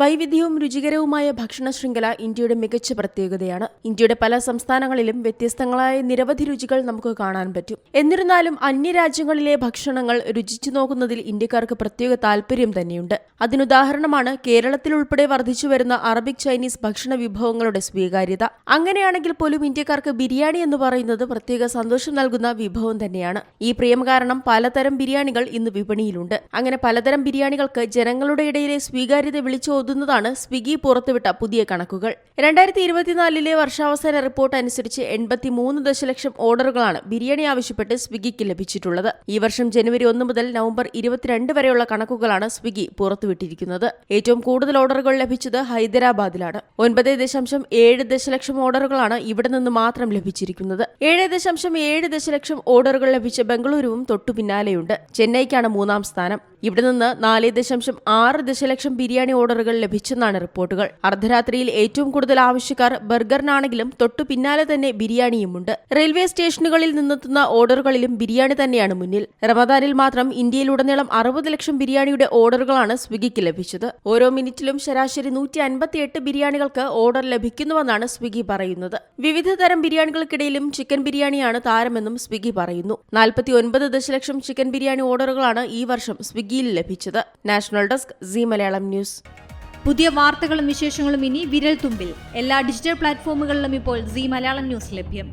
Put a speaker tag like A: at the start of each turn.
A: വൈവിധ്യവും രുചികരവുമായ ഭക്ഷണ ശൃംഖല ഇന്ത്യയുടെ മികച്ച പ്രത്യേകതയാണ്. ഇന്ത്യയുടെ പല സംസ്ഥാനങ്ങളിലും വ്യത്യസ്തങ്ങളായ നിരവധി രുചികൾ നമുക്ക് കാണാൻ പറ്റും. എന്നിരുന്നാലും അന്യരാജ്യങ്ങളിലെ ഭക്ഷണങ്ങൾ രുചിച്ചു നോക്കുന്നതിൽ ഇന്ത്യക്കാർക്ക് പ്രത്യേക താൽപര്യം തന്നെയുണ്ട്. അതിനുദാഹരണമാണ് കേരളത്തിലുൾപ്പെടെ വർദ്ധിച്ചുവരുന്ന അറബിക് ചൈനീസ് ഭക്ഷണ വിഭവങ്ങളുടെ സ്വീകാര്യത. അങ്ങനെയാണെങ്കിൽ പോലും ഇന്ത്യക്കാർക്ക് ബിരിയാണി എന്ന് പറയുന്നത് പ്രത്യേക സന്തോഷം നൽകുന്ന വിഭവം തന്നെയാണ്. ഈ പ്രിയം കാരണം പലതരം ബിരിയാണികൾ ഇന്ന് വിപണിയിലുണ്ട്. അങ്ങനെ പലതരം ബിരിയാണികൾക്ക് ജനങ്ങളുടെ ഇടയിലെ സ്വീകാര്യത വിളിച്ചോതുന്നതാണ് സ്വിഗ്ഗി പുറത്തുവിട്ട പുതിയ കണക്കുകൾ. 2024 വർഷാവസാന റിപ്പോർട്ട് അനുസരിച്ച് 83 ദശലക്ഷം ഓർഡറുകളാണ് ബിരിയാണി ആവശ്യപ്പെട്ട് സ്വിഗ്ഗിക്ക് ലഭിച്ചിട്ടുള്ളത്. ഈ വർഷം ജനുവരി 1 മുതൽ നവംബർ 22 വരെയുള്ള കണക്കുകളാണ് സ്വിഗ്ഗി പുറത്തുവിട്ടിരിക്കുന്നത്. ഏറ്റവും കൂടുതൽ ഓർഡറുകൾ ലഭിച്ചത് ഹൈദരാബാദിലാണ്. 9.7 ദശലക്ഷം ഓർഡറുകളാണ് ഇവിടെ നിന്ന് മാത്രം ലഭിച്ചിരിക്കുന്നത്. 7.7 ദശലക്ഷം ഓർഡറുകൾ ലഭിച്ച ബംഗളൂരുവും തൊട്ടു പിന്നാലെയുണ്ട്. ചെന്നൈക്കാണ് 3ാം സ്ഥാനം. ഇവിടെ നിന്ന് 4.6 ദശലക്ഷം ബിരിയാണി ഓർഡറുകൾ ലഭിച്ചെന്നാണ് റിപ്പോർട്ടുകൾ. അർദ്ധരാത്രിയിൽ ഏറ്റവും കൂടുതൽ ആവശ്യക്കാർ ബർഗറിനാണെങ്കിലും തൊട്ടു പിന്നാലെ തന്നെ ബിരിയാണിയുമുണ്ട്. റെയിൽവേ സ്റ്റേഷനുകളിൽ നിന്നെത്തുന്ന ഓർഡറുകളിലും ബിരിയാണി തന്നെയാണ് മുന്നിൽ. റമദാനിൽ മാത്രം ഇന്ത്യയിലുടനീളം 60 ലക്ഷം ബിരിയാണിയുടെ ഓർഡറുകളാണ് സ്വിഗ്ഗിക്ക് ലഭിച്ചത്. ഓരോ മിനിറ്റിലും ശരാശരി 158 ബിരിയാണികൾക്ക് ഓർഡർ ലഭിക്കുന്നുവെന്നാണ് സ്വിഗ്ഗി പറയുന്നത്. വിവിധ തരം ബിരിയാണികൾക്കിടയിലും ചിക്കൻ ബിരിയാണിയാണ് താരമെന്നും സ്വിഗ്ഗി പറയുന്നു. 49 ദശലക്ഷം ചിക്കൻ ബിരിയാണി ഓർഡറുകളാണ് ഈ വർഷം സ്വിഗ്ഗിയിൽ ലഭിച്ചത്. National desk, C Malayalam news.
B: പുതിയ വാർത്തകളും വിശേഷങ്ങളും ഇനി വിരൽ തുമ്പിൽ. എല്ലാ ഡിജിറ്റൽ പ്ലാറ്റ്ഫോമുകളിലും ഇപ്പോൾ സി മലയാളം ന്യൂസ് ലഭ്യം.